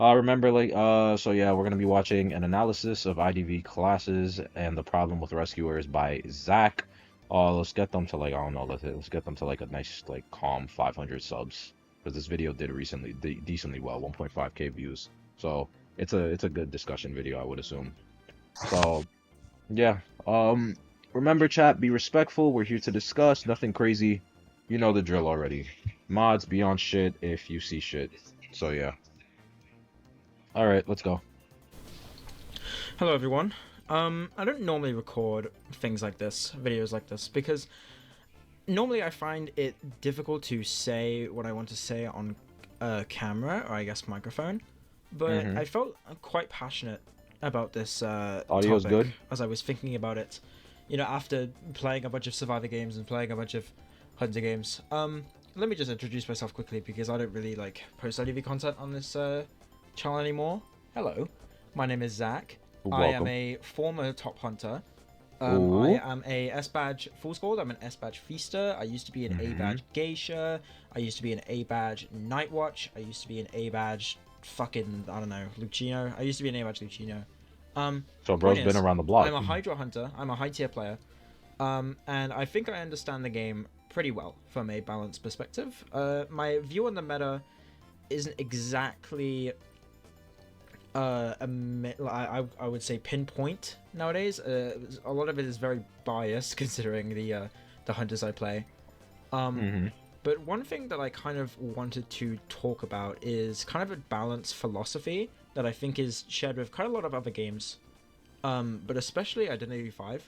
Remember, like, so yeah, we're gonna be watching an analysis of IDV classes and the problem with rescuers by Zach. Let's get them to like, I don't know, let's get them to like a nice, like, calm 500 subs because this video did recently decently well, 1.5K views. So it's a good discussion video, I would assume. So yeah, remember, chat, be respectful. We're here to discuss, nothing crazy. You know the drill already. Mods beyond shit if you see shit. So yeah. All right, let's go. Hello everyone. I don't normally record things like this, videos like this, because normally I find it difficult to say what I want to say on a camera, or I guess microphone, but Mm-hmm. I felt quite passionate about this Audio's topic good. as I was thinking about it, after playing a bunch of Survivor games and playing a bunch of Hunter games. Let me just introduce myself quickly because I don't really post IDV content on this channel anymore. Hello, my name is Zach. I am Welcome. a former top hunter. I Ooh. am a S badge full scored. I'm an S badge feaster. I used to be an A Mm-hmm. badge geisha. I used to be an A badge night watch. I used to be an A badge fucking I don't know Lucino. I used to be an A badge Lucino. So Point bro's been is, around the I'm block. a Hydra hunter. I'm a high tier player. And I think I understand the game pretty well from a balanced perspective. My view on the meta isn't exactly I would say pinpoint nowadays. A lot of it is very biased considering the hunters I play. Um, Mm-hmm. but one thing that I kind of wanted to talk about is kind of a balanced philosophy that I think is shared with quite a lot of other games, but especially IdentityV.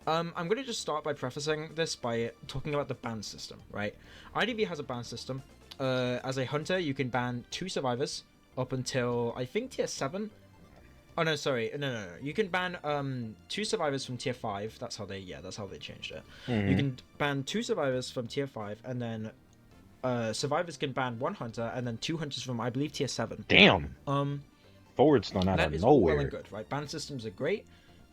I'm going to just start by prefacing this by talking about the ban system, right? IDV has a ban system. As a hunter, you can ban 2 survivors up until I think tier 7. Oh no, sorry, no. You can ban 2 survivors from tier 5. That's how they changed it. You Mm-hmm. can ban 2 survivors from tier 5, and then survivors can ban 1 hunter, and then 2 hunters from I believe tier 7. Damn. Um, Forward stun out of that is all well and nowhere. good, right? Ban systems are great.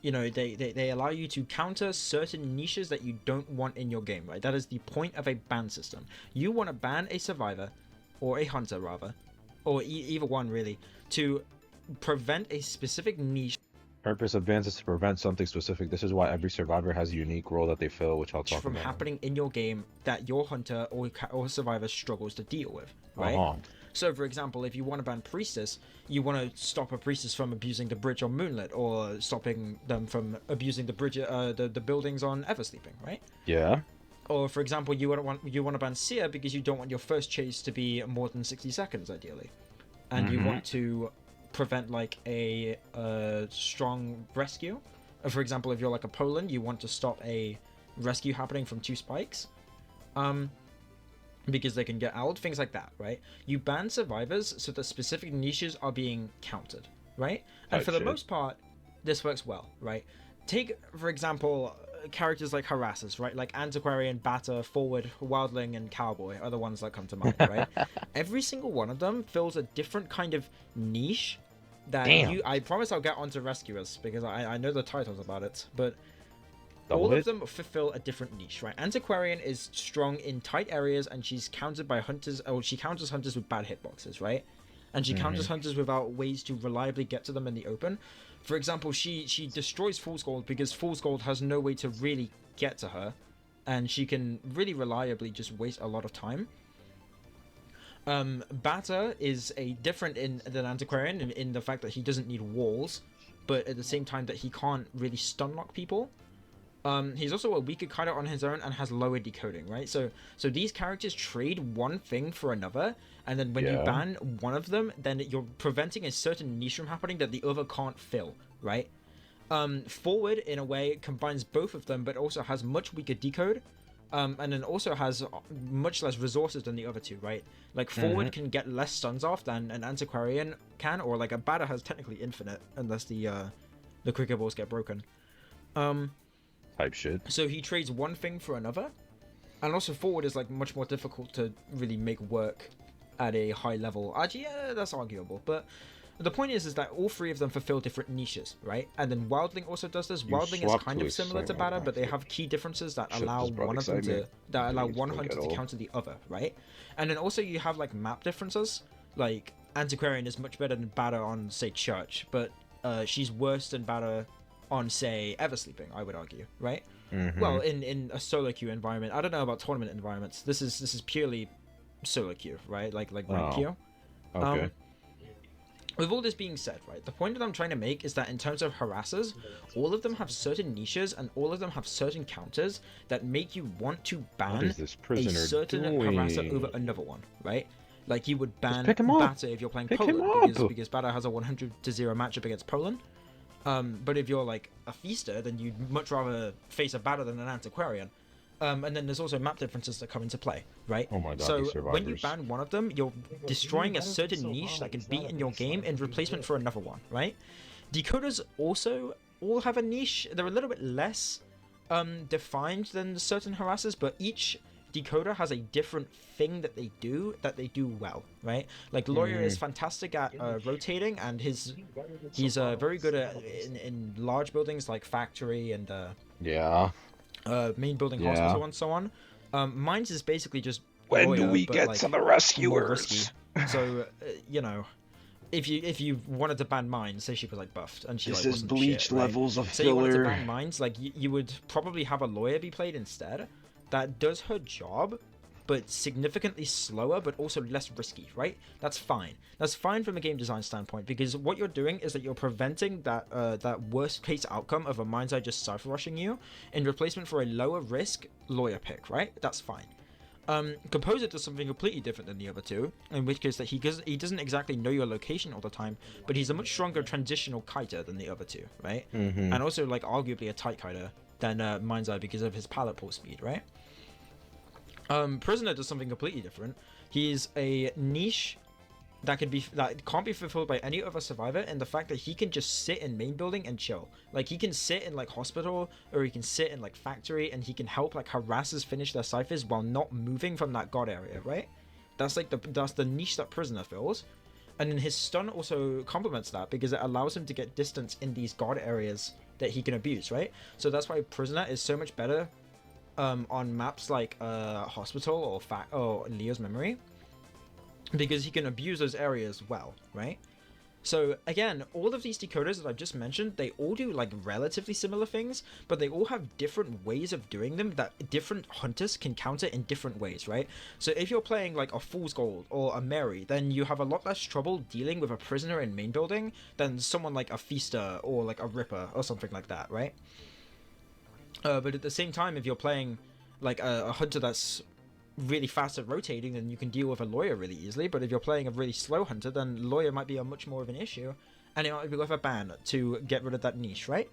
They allow you to counter certain niches that you don't want in your game, right? That is the point of a ban system. You want to ban a survivor, or a hunter rather, or either one really, to prevent a specific niche Purpose of bans is to prevent something specific. This is why every survivor has a unique role that they fill, which I'll talk from about. happening in your game that your hunter or survivor struggles to deal with, right? Uh-huh. So, for example, if you want to ban priestess, you want to stop a priestess from abusing the bridge on Moonlit, or stopping them from abusing the bridge, the buildings on Eversleeping, right? Yeah. Or, for example, you want to ban Seer because you don't want your first chase to be more than 60 seconds, ideally, and you Mm-hmm. want to prevent a strong rescue. For example, if you're like a Poland, you want to stop a rescue happening from 2 spikes. Um, because they can get out, things like that, right? You ban survivors so that specific niches are being countered, right? And Type for the shit. most part, this works well, right? Take, for example, characters like harassers, right? Like Antiquarian, Batter, Forward, Wildling, and Cowboy are the ones that come to mind, right? Every single one of them fills a different kind of niche that Damn. I promise I'll get onto Rescuers because I know the titles about it, but Double all of hit? them fulfill a different niche, right? Antiquarian is strong in tight areas, and she's countered by hunters. Oh, she counters hunters with bad hitboxes, right? And she Mm-hmm. counters hunters without ways to reliably get to them in the open. For example, she destroys Fool's Gold because Fool's Gold has no way to really get to her, and she can really reliably just waste a lot of time. Batter is a different than Antiquarian in the fact that he doesn't need walls, but at the same time that he can't really stun lock people. He's also a weaker cutter on his own and has lower decoding, right? So these characters trade one thing for another, and then when you Yeah. ban one of them, then you're preventing a certain niche from happening that the other can't fill, right? Forward in a way combines both of them, but also has much weaker decode, and then also has much less resources than the other two, right? Like Mm-hmm. Forward can get less stuns off than an Antiquarian can, or like a Batter has technically infinite unless the quicker balls get broken. Um, Type shit. so he trades one thing for another, and also Forward is like much more difficult to really make work at a high level. Actually, yeah, that's arguable, but the point is that all three of them fulfill different niches, right? And then Wildling also does this. You Wildling is swap kind to of similar to excitement. Batter, I but they think have key differences that shit allow just brought one of them excitement. that allow Please one don't hunter get to old. counter the other, right? And then also you have like map differences. Like Antiquarian is much better than Batter on, say, Church, but she's worse than Batter on, say, Eversleeping, I would argue, right? Well, in a solo queue environment, I don't know about tournament environments. This is purely solo queue, right? Like rank queue. Okay. With all this being said, right, the point that I'm trying to make is that in terms of harassers, all of them have certain niches and all of them have certain counters that make you want to ban a certain harasser over another one, right? Like you would ban Batter if you're playing Poland because Batter has a 100-0 matchup against Poland. But if you're like a feaster, then you'd much rather face a Batter than an Antiquarian. And then there's also map differences that come into play, right? Oh my god, so when you ban one of them, you're destroying a certain niche that can be in your game in replacement for another one, right? Decoders also all have a niche. They're a little bit less defined than certain harassers, but each decoder has a different thing that they do well, right? Like Lawyer is fantastic at rotating, and he's very good at in large buildings like factory and main building hospital and so on. Mines is basically just when Lawyer, do we get to the rescuers? So you know, if you wanted to ban Mines, say she was like buffed and she this like is bleach shit, levels right? of say filler. You wanted to ban Mines, like you would probably have a Lawyer be played instead. That does her job, but significantly slower, but also less risky, right? That's fine. That's fine from a game design standpoint, because what you're doing is that you're preventing that worst case outcome of a Mind's Eye just cypher rushing you in replacement for a lower risk Lawyer pick, right? That's fine. Composer does something completely different than the other two, in which case that he doesn't exactly know your location all the time, but he's a much stronger transitional kiter than the other two, right? And also like arguably a tight kiter than Mind's Eye because of his pallet pull speed, right? Prisoner does something completely different. He's a niche that can't be fulfilled by any other survivor, and the fact that he can just sit in main building and chill. Like he can sit in like hospital, or he can sit in like factory, and he can help like harassers finish their ciphers while not moving from that god area, right? That's like that's the niche that Prisoner fills. And then his stun also complements that because it allows him to get distance in these god areas that he can abuse, right? So that's why Prisoner is so much better on maps like Hospital or Leo's Memory, because he can abuse those areas well, right? So again, all of these decoders that I've just mentioned, they all do like relatively similar things, but they all have different ways of doing them that different hunters can counter in different ways, right? So if you're playing like a Fool's Gold or a Mary, then you have a lot less trouble dealing with a Prisoner in main building than someone like a Feaster or like a Ripper or something like that, right? But at the same time, if you're playing like a hunter that's really fast at rotating, then you can deal with a Lawyer really easily. But if you're playing a really slow hunter, then Lawyer might be a much more of an issue, and it might be worth a ban to get rid of that niche, right?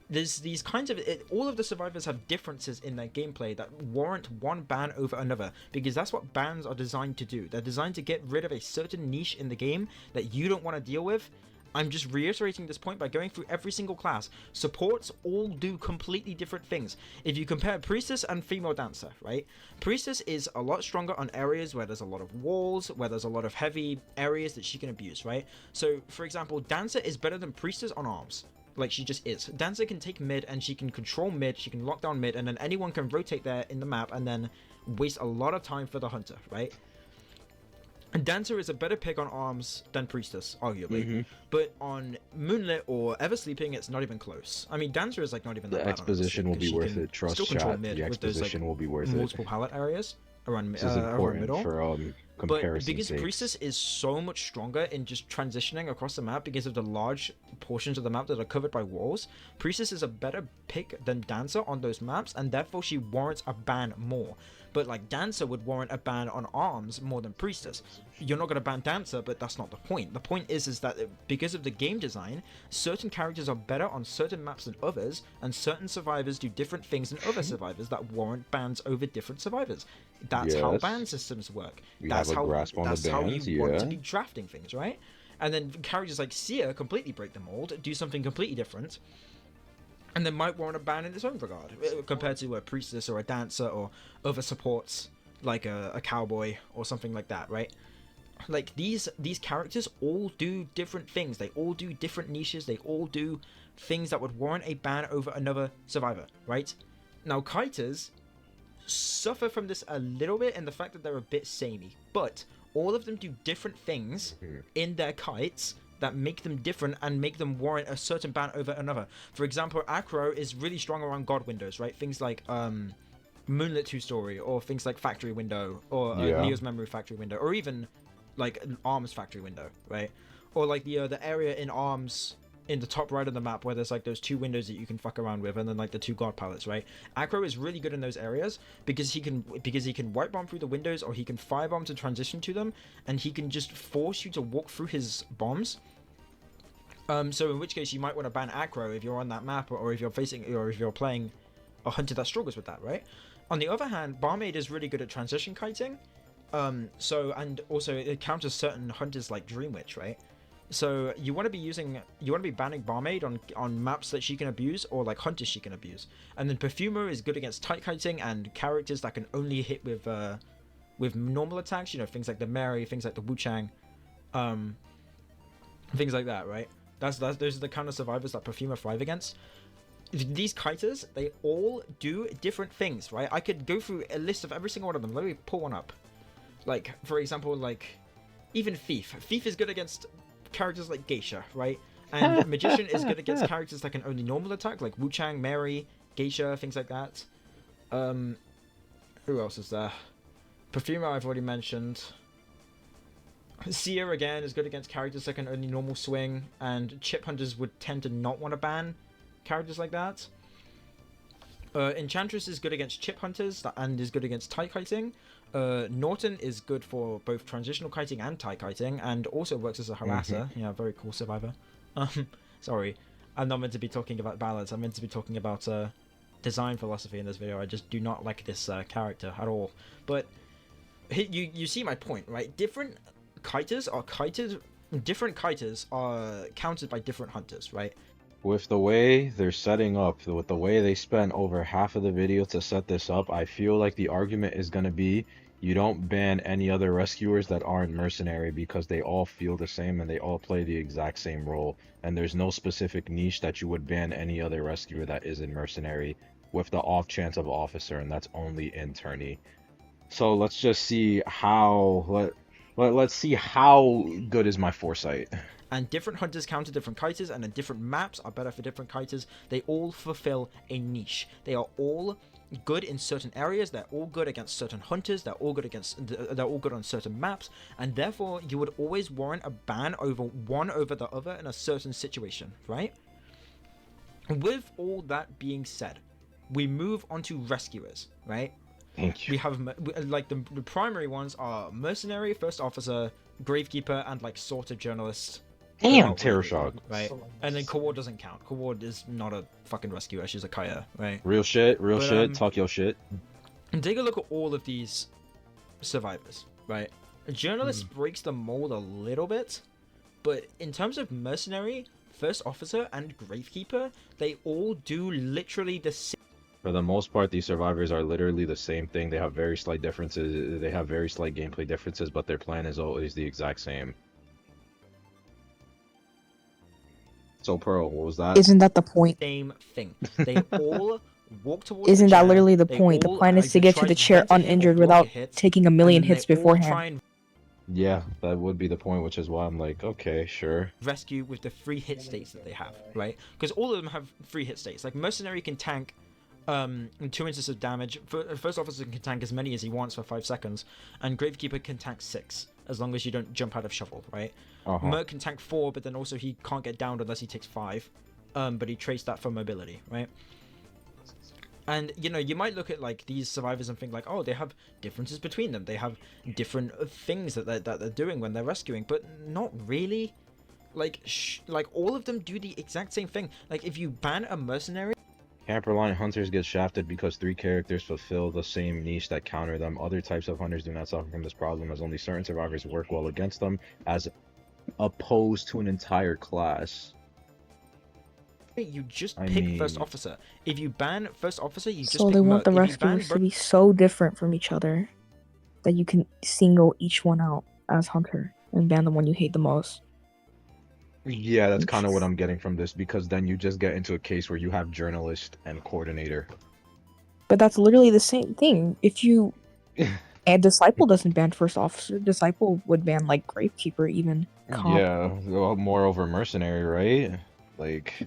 There's these kinds of all of the survivors have differences in their gameplay that warrant one ban over another, because that's what bans are designed to do. They're designed to get rid of a certain niche in the game that you don't want to deal with. I'm just reiterating this point by going through every single class. Supports all do completely different things. If you compare Priestess and Female Dancer, right? Priestess is a lot stronger on areas where there's a lot of walls, where there's a lot of heavy areas that she can abuse, right? So, for example, Dancer is better than Priestess on arms. Like, she just is. Dancer can take mid, and she can control mid, she can lock down mid, and then anyone can rotate there in the map, and then waste a lot of time for the hunter, right? Dancer is a better pick on arms than Priestess, arguably. But on Moonlit or Eversleeping, it's not even close. I mean, Dancer is like not even that bad. The exposition will be worth it. Trust chat. The exposition will be worth it. Multiple pallet areas around this is important middle. For comparison. But because Priestess is so much stronger in just transitioning across the map because of the large portions of the map that are covered by walls, Priestess is a better pick than Dancer on those maps, and therefore she warrants a ban more. But like Dancer would warrant a ban on arms more than Priestess. You're not going to ban Dancer, but that's not the point. The point is that because of the game design, certain characters are better on certain maps than others, and certain survivors do different things than other survivors that warrant bans over different survivors. That's how ban systems work. That's how you want to be drafting things, right? And then characters like Seer completely break the mold, do something completely different, and then might warrant a ban in its own regard, compared to a Priestess or a Dancer or other supports like a Cowboy or something like that, right? Like these characters all do different things. They all do different niches. They all do things that would warrant a ban over another survivor, right? Now, Kiters suffer from this a little bit in the fact that they're a bit samey, but all of them do different things in their kites that make them different and make them warrant a certain ban over another. For example, Acro is really strong around God windows, right? Things like Moonlit 2-story, or things like Factory Window, or Leo's Memory Factory Window, or even like an Arms Factory Window, right? Or like the area in Arms in the top right of the map where there's like those 2 windows that you can fuck around with, and then like the 2 God palettes, right? Acro is really good in those areas because he can white bomb through the windows, or he can firebomb to transition to them, and he can just force you to walk through his bombs. So in which case you might want to ban Acro if you're on that map, or if you're playing a hunter that struggles with that, right? On the other hand, Barmaid is really good at transition kiting. And also it counters certain hunters like Dream Witch, right? So you want to be banning Barmaid on maps that she can abuse, or like hunters she can abuse. And then Perfumer is good against tight kiting and characters that can only hit with normal attacks, you know, things like the Mary, things like the Wu-Chang, things like that, right? Those are the kind of survivors that Perfumer thrive against. These kiters, they all do different things, right? I could go through a list of every single one of them. Let me pull one up. Like, for example, like, even Thief. Thief is good against characters like Geisha, right? And Magician is good against characters that can only normal attack, like Wu-Chang, Mary, Geisha, things like that. Who else is there? Perfumer, I've already mentioned. Seer, again, is good against characters that can only normal swing, and Chip Hunters would tend to not want to ban characters like that. Enchantress is good against Chip Hunters and is good against tight kiting. Norton is good for both transitional kiting and tight kiting, and also works as a harasser. Yeah, very cool survivor. Sorry, I'm not meant to be talking about balance. I'm meant to be talking about design philosophy in this video. I just do not like this character at all. But you see my point, right? Different kiters are countered by different hunters, right? With the way they're setting up, with the way they spent over half of the video to set this up, I feel like the argument is going to be you don't ban any other rescuers that aren't mercenary because they all feel the same and they all play the exact same role. And there's no specific niche that you would ban any other rescuer that isn't mercenary, with the off chance of officer, and that's only in tourney. So let's just see how let's see how good is my foresight. And different hunters counter different kiters, and then different maps are better for different kiters. They all fulfill a niche. They are all good in certain areas. They're all good against certain hunters. They're all good on certain maps, and therefore you would always warrant a ban over one over the other in a certain situation, right? With all that being said, we move on to rescuers, right? Thank you. We have like the primary ones are mercenary, first officer, gravekeeper, and like sort of journalist. Damn, terror shock. Right, and then Kawad doesn't count. Kawad is not a fucking rescuer. She's a Kaya, right? Real shit, talk your shit. And take a look at all of these survivors, right? A journalist breaks the mold a little bit, but in terms of mercenary, first officer, and gravekeeper, they all do literally the same. For the most part, these survivors are literally the same thing. They have very slight differences. They have very slight gameplay differences, but their plan is always the exact same. So Pearl, what was that? Isn't that the point? Same thing. They all walk towards. Isn't the that chair. literally the They point? The all plan is to get to the chair uninjured without taking a million hits beforehand. Yeah, that would be the point, which is why I'm like, okay, sure. Rescue with the 3 hit states that they have, right? Because all of them have 3 hit states. Like Mercenary can tank 2 inches of damage. First officer can tank as many as he wants for 5 seconds, and Gravekeeper can tank 6 as long as you don't jump out of shovel, right? Merc can tank 4, but then also he can't get downed unless he takes 5. But he traced that for mobility, right? And you know, you might look at like these survivors and think like, oh, they have differences between them. They have different things that they're doing when they're rescuing, but not really. Like all of them do the exact same thing. Like if you ban a mercenary. Camperline hunters get shafted because 3 characters fulfill the same niche that counter them. Other types of hunters do not suffer from this problem, as only certain survivors work well against them, as opposed to an entire class. You just pick first officer. If you ban first officer, you just so they want the rescuers to be so different from each other that you can single each one out as hunter and ban the one you hate the most. Yeah, that's kind of what I'm getting from this, because then you just get into a case where you have journalist and coordinator. But that's literally the same thing. If you And Disciple doesn't ban first officer. Disciple would ban like Gravekeeper, even Cop. Yeah, well, moreover mercenary, right? Like,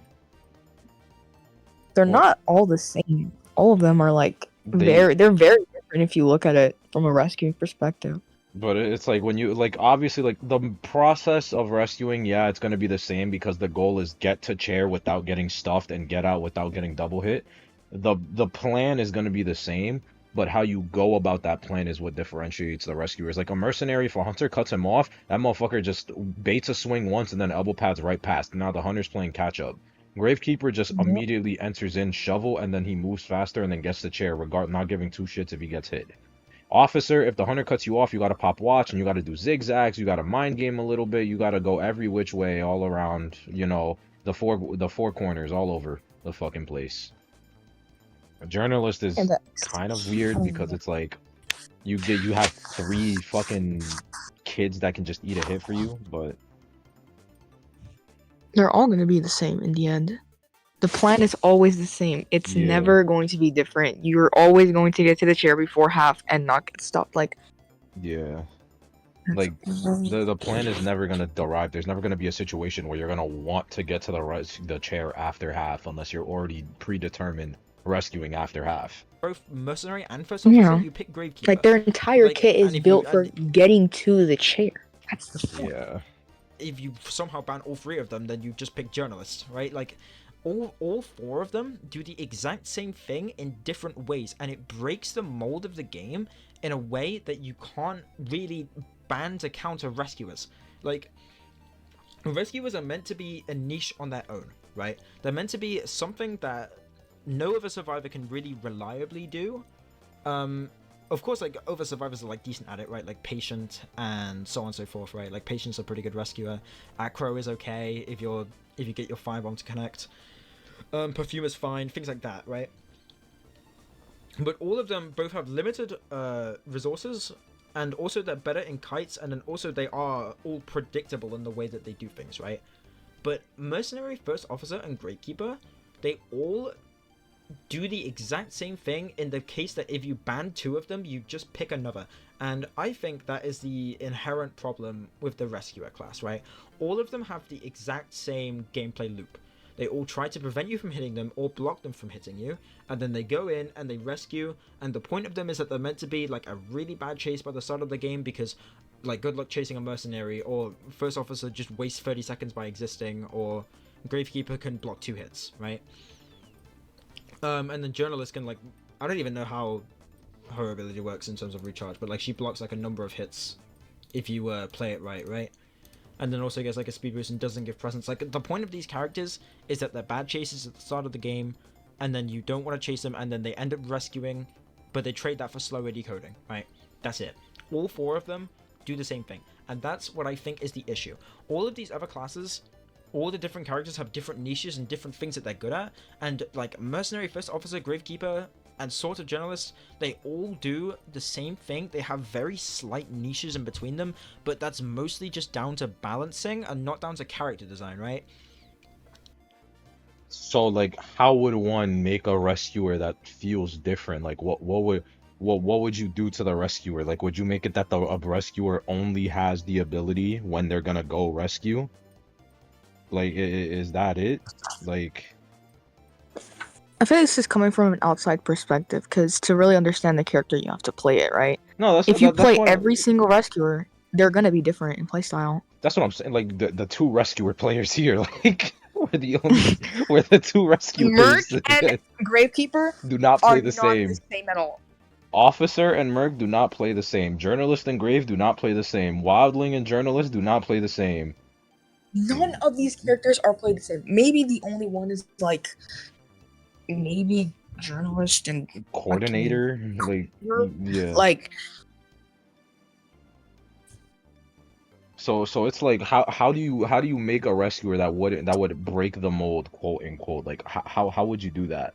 They're well, not all the same. All of them are like they they're very different if you look at it from a rescuing perspective. but it's like when you like obviously like the process of rescuing, yeah, it's gonna be the same because the goal is get to chair without getting stuffed and get out without getting double hit. The plan is gonna be the same, but how you go about that plan is what differentiates the rescuers. Like a mercenary, if a hunter cuts him off, that motherfucker just baits a swing once and then elbow pads right past. Now the hunter's playing catch up. Gravekeeper just Yep. immediately enters in shovel and then he moves faster and then gets the chair, regard not giving two shits if he gets hit. Officer, if the hunter cuts you off, you gotta pop watch and you gotta do zigzags, you gotta mind game a little bit, you gotta go every which way all around, you know, the four corners all over the fucking place. A journalist is And kind of weird because it's like you have three fucking kids that can just eat a hit for you, but they're all gonna be the same in the end. The plan is always the same. It's yeah. never going to be different. You're always going to get to the chair before half and not get stopped. Like Yeah. that's Like the plan is never gonna derive. There's never gonna be a situation where you're gonna want to get to the chair after half unless you're already predetermined rescuing after half. Both mercenary and first officer, Yeah. you pick Gravekeeper. Like their entire Like, kit is and if built you- for getting to the chair. That's the point. Yeah. If you somehow ban all three of them, then you just pick journalist, right? Like, all four of them do the exact same thing in different ways, and it breaks the mold of the game in a way that you can't really ban to counter rescuers. Like, rescuers are meant to be a niche on their own, right? They're meant to be something that no other survivor can really reliably do. Of course, like, other survivors are like decent at it, right? Like Patient and so on and so forth, right? Like Patient's a pretty good rescuer. Acro is okay if you get your firebomb to connect. Perfume is fine, things like that, right? But all of them both have limited resources, and also they're better in kites, and then also they are all predictable in the way that they do things, right? But Mercenary, First Officer, and Gravekeeper, they all do the exact same thing in the case that if you ban two of them, you just pick another. And I think that is the inherent problem with the Rescuer class, right? All of them have the exact same gameplay loop. They all try to prevent you from hitting them or block them from hitting you, and then they go in and they rescue, and the point of them is that they're meant to be like a really bad chase by the start of the game because, like, good luck chasing a mercenary, or First Officer just wastes 30 seconds by existing, or Gravekeeper can block 2 hits, right? And then Journalist can, like, I don't even know how her ability works in terms of recharge, but like she blocks like a number of hits if you play it right? And then also gets like a speed boost and doesn't give presence. Like, the point of these characters is that they're bad chases at the start of the game, and then you don't want to chase them, and then they end up rescuing, but they trade that for slower decoding, right? That's it. All 4 of them do the same thing, and that's what I think is the issue. All of these other classes, all the different characters have different niches and different things that they're good at, and like Mercenary, First Officer, Gravekeeper, and sort of Journalists, they all do the same thing. They have very slight niches in between them, but that's mostly just down to balancing and not down to character design, right? So like, how would one make a rescuer that feels different? Like, what would you do to the rescuer? Like, would you make it that the a rescuer only has the ability when they're gonna go rescue? Like, is that it? Like, I feel like this is coming from an outside perspective, because to really understand the character, you have to play it, right? no, If you that's play what every single rescuer, they're gonna be different in playstyle. that's what I'm saying. Like the 2 rescuer players here, like we're the 2 rescuers Merc and that Gravekeeper do not are play the not same. the same at all. Officer and Merc do not play the same. Journalist and Grave do not play the same. Wildling and Journalist do not play the same. None of these characters are played the same. Maybe the only one is like maybe Journalist and Coordinator, like, yeah. like So it's like how do you make a rescuer that would break the mold, quote unquote? Like how would you do that?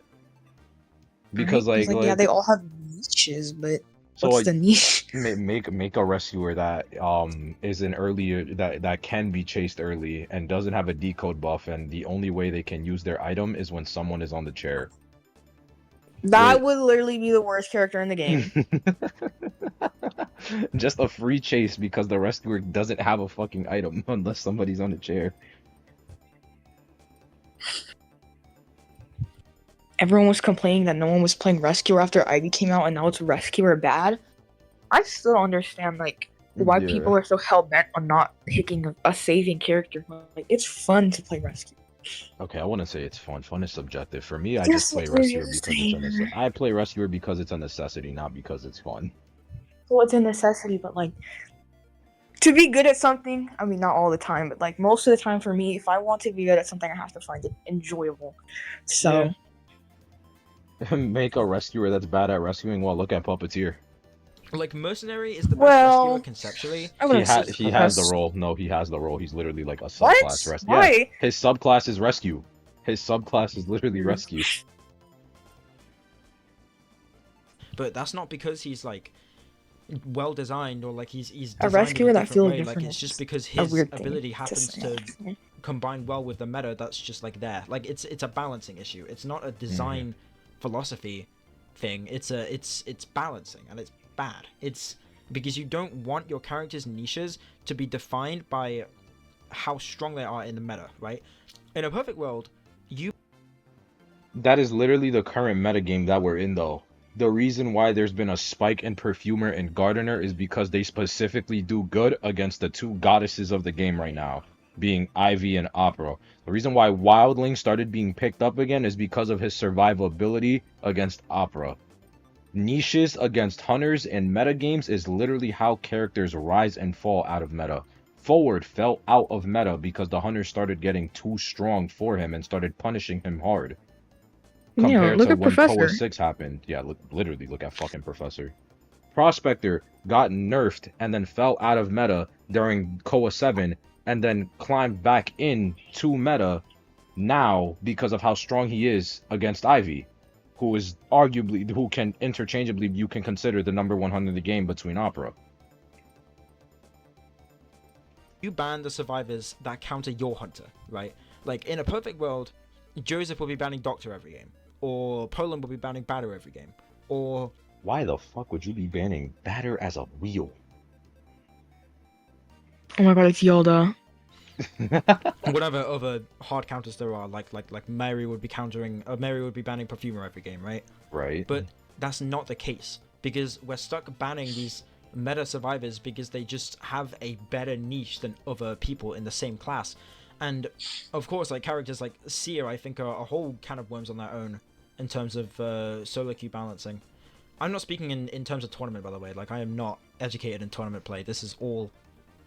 Because right? like, Yeah, they all have niches, but so what's like the niche? make a rescuer that is an earlier that can be chased early and doesn't have a decode buff, and the only way they can use their item is when someone is on the chair. That Wait. would literally be the worst character in the game. Just a free chase because the rescuer doesn't have a fucking item unless somebody's on a chair. Everyone was complaining that no one was playing Rescuer after Ivy came out, and now it's Rescuer bad. I still don't understand like why Yeah. people are so hell bent on not picking a saving character. Like it's fun to play Rescue. Okay, I wouldn't say it's fun. Fun is subjective. For me, I just Yes, play it rescuer is. because it's a I play rescuer because it's a necessity, not because it's fun. Well, it's a necessity, but like to be good at something, I mean, not all the time, but like most of the time for me, if I want to be good at something, I have to find it enjoyable. So, Make a rescuer that's bad at rescuing. Well, look at Puppeteer. Like Mercenary is the best well, rescuer conceptually. I wouldn't say He has the best. role. No, he has the role. He's literally like a What? subclass rescue. Yeah, Why? his subclass is rescue. His subclass is literally rescue. But that's not because he's like well designed or like he's A designed rescuer in a that feels way. different Like it's just because a his weird thing ability to happens say. to combine well with the meta that's just like there. Like it's a balancing issue. It's not a design philosophy thing. It's balancing, and it's bad. It's because you don't want your character's niches to be defined by how strong they are in the meta, right? In a perfect world, That is literally the current metagame that we're in, though. The reason why there's been a spike in Perfumer and Gardener is because they specifically do good against the two goddesses of the game right now, being Ivy and Opera. The reason why Wildling started being picked up again is because of his survivability against Opera. Niches against Hunters and metagames is literally how characters rise and fall out of meta. Forward fell out of meta because the Hunters started getting too strong for him and started punishing him hard. Compared look to at when Professor. Koa 6 happened. Yeah, literally look at fucking Professor. Prospector got nerfed and then fell out of meta during Koa 7 and then climbed back in to meta now because of how strong he is against Ivy, who is arguably, who can interchangeably, you can consider the number 1 hunter in the game between Opera. you ban the survivors that counter your hunter, right? Like in a perfect world, Joseph will be banning Doctor every game, or Poland will be banning Batter every game, or Why the fuck would you be banning Batter as a wheel? Oh my god, it's Yoda. whatever other hard counters there are. Like Mary would be Mary would be banning Perfumer every game, right? Right. But that's not the case because we're stuck banning these meta survivors because they just have a better niche than other people in the same class. And of course, like characters like Seer, I think are a whole can of worms on their own in terms of solo queue balancing. I'm not speaking in terms of tournament, by the way. Like I am not educated in tournament play. This is all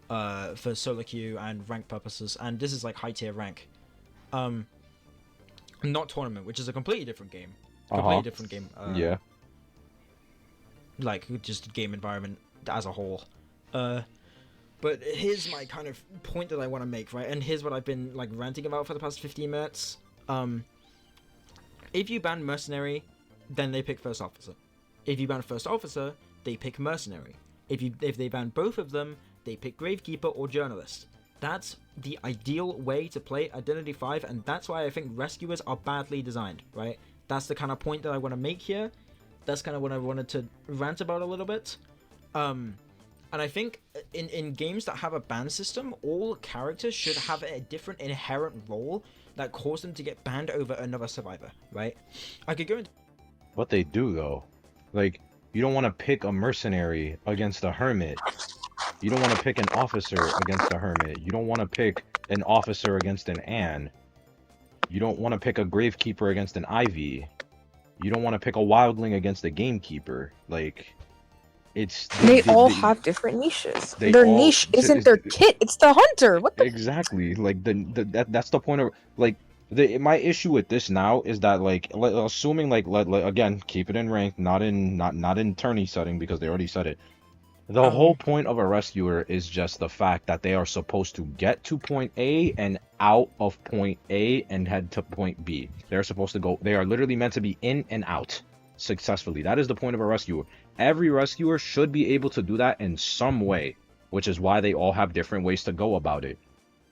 for solo queue and rank purposes, and this is like high tier rank. Not tournament, which is a completely different game. Completely different game. Yeah. Like just game environment as a whole. But here's my kind of point that I want to make, right? And here's what I've been like ranting about for the past 15 minutes. If you ban Mercenary, then they pick First Officer. If you ban First Officer, they pick Mercenary. If they ban both of them, they pick Gravekeeper or Journalist. That's the ideal way to play Identity 5, and that's why I think Rescuers are badly designed, right? That's the kind of point that I want to make here. That's kind of what I wanted to rant about a little bit. And I think in games that have a ban system, all characters should have a different inherent role that cause them to get banned over another survivor, right? I could go into... What they do, though. Like, you don't want to pick a mercenary against a hermit. You don't want to pick an officer against a hermit. You don't want to pick an officer against an Anne. You don't want to pick a gravekeeper against an Ivy. You don't want to pick a wildling against a gamekeeper. Like, it's... They all have different niches. they Their all- niche isn't their kit, it's the hunter. What the Exactly. Like, that's the point of... Like, my issue with this now is that, like, assuming, like, again, keep it in rank, not in tourney setting, because they already said it. The whole point of a rescuer is just the fact that they are supposed to get to point A and out of point A and head to point B. They're supposed to go... They are literally meant to be in and out successfully. That is the point of a rescuer. Every rescuer should be able to do that in some way, which is why they all have different ways to go about it.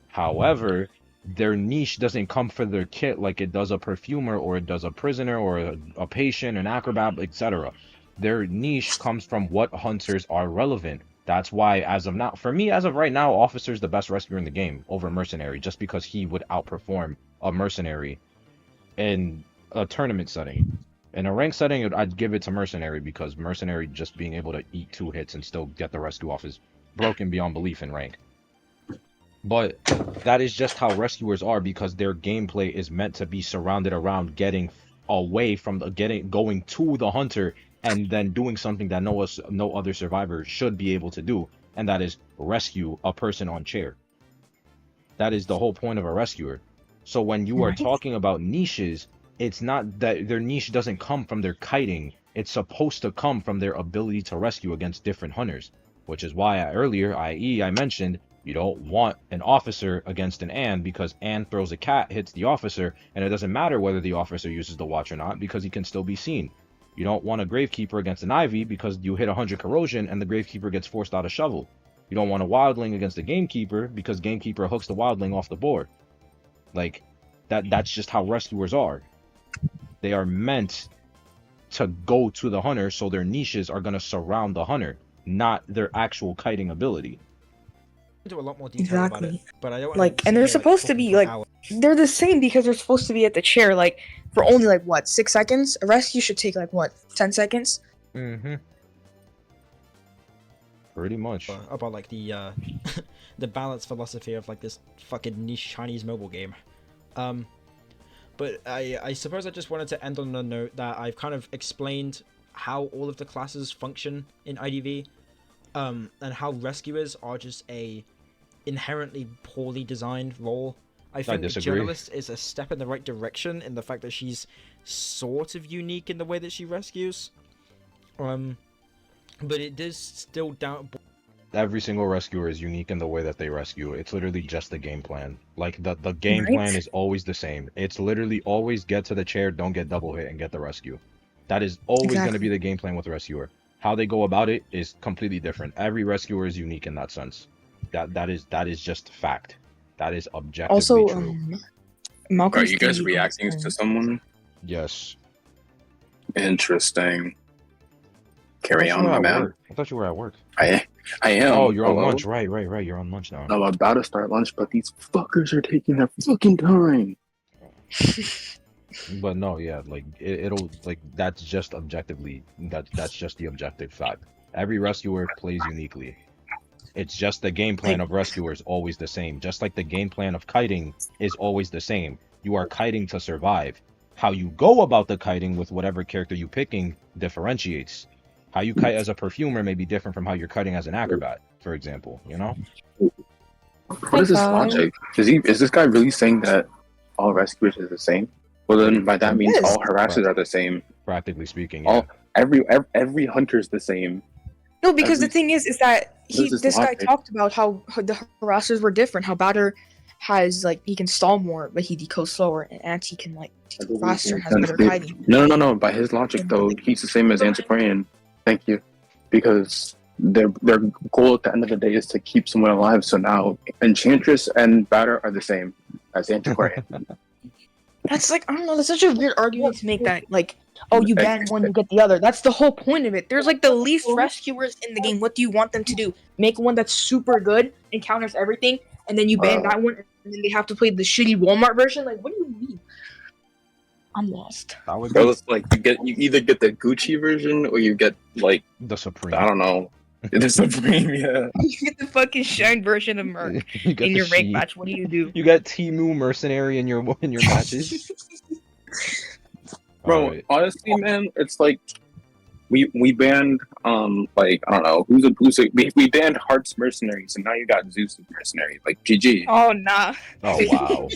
However, their niche doesn't come for their kit like it does a perfumer or it does a prisoner or a patient, an acrobat, etc. Their niche comes from what hunters are relevant. That's why, as of now, for me, as of right now, Officer's the best rescuer in the game over Mercenary, just because he would outperform a Mercenary in a tournament setting. In a ranked setting, I'd give it to Mercenary because Mercenary just being able to eat 2 hits and still get the rescue off is broken beyond belief in rank. But that is just how rescuers are because their gameplay is meant to be surrounded around getting away from going to the hunter and then doing something that no other survivor should be able to do, and that is rescue a person on chair. That is the whole point of a rescuer. So when you are talking about niches, it's not that their niche doesn't come from their kiting. It's supposed to come from their ability to rescue against different hunters, which is why earlier, i.e., I mentioned you don't want an officer against an Ann because Ann throws a cat, hits the officer, and it doesn't matter whether the officer uses the watch or not because he can still be seen. You don't want a Gravekeeper against an Ivy because you hit 100 corrosion and the Gravekeeper gets forced out a shovel. You don't want a Wildling against a Gamekeeper because Gamekeeper hooks the Wildling off the board. Like, that's just how rescuers are. They are meant to go to the hunter, so their niches are going to surround the hunter, not their actual kiting ability. Into a lot more detail about it, but I don't want like, and they're supposed to be like they're the same because they're supposed to be at the chair like for only like what 6 seconds. A rescue should take like what 10 seconds. Pretty much. About like the the balance philosophy of like this fucking niche Chinese mobile game. But I suppose I just wanted to end on a note that I've kind of explained how all of the classes function in IDV, and how rescuers are just a inherently poorly designed role. I think the journalist is a step in the right direction in the fact that she's sort of unique in the way that she rescues. But it does still down. Every single rescuer is unique in the way that they rescue. It's literally just the game plan. Like the game plan is always the same. It's literally always get to the chair, don't get double hit, and get the rescue. That is always going to be the game plan with a rescuer. How they go about it is completely different. Every rescuer is unique in that sense. That is just fact. That is objectively true. Are you guys reacting to someone? Yes. Interesting. Carry on, my man. I thought you were at work. I am. Oh, you're on lunch. Right. You're on lunch now. I'm about to start lunch, but these fuckers are taking their fucking time. But no, yeah, like it'll like that's just objectively that's just the objective fact. Every rescuer plays uniquely. It's just the game plan of rescuers always the same. Just like the game plan of kiting is always the same. You are kiting to survive. How you go about the kiting with whatever character you picking differentiates. How you kite as a perfumer may be different from how you're kiting as an acrobat, for example, you know? What is this logic? Is this guy really saying that all rescuers are the same? Well, then by that means all harassers are the same. Practically speaking, yeah. Every hunter's the same. No, because the thing is that this guy talked about how the harassers were different. How Batter has like he can stall more, but he decodes slower, and Anti can like deco faster and has better kiting. No. By his logic, though, he's the same as Antiquarian. Thank you, because their goal at the end of the day is to keep someone alive. So now Enchantress and Batter are the same as Antiquarian. That's like, I don't know, that's such a weird argument to make that, like, oh, you ban one, you get the other. That's the whole point of it. There's like the least rescuers in the game. What do you want them to do? Make one that's super good and counters everything, and then you ban that one, and then they have to play the shitty Walmart version? Like, what do you mean? I'm lost. That was like you either get the Gucci version or you get like the Supreme. I don't know. The Supreme, yeah. You get the fucking shine version of Merc in your rank match. What do? You got Temu Mercenary in your matches. Bro, right. Honestly, man, it's like we banned like I don't know who's we banned Hearts Mercenaries and now you got Zeus Mercenary. Like GG. Oh nah. Oh wow.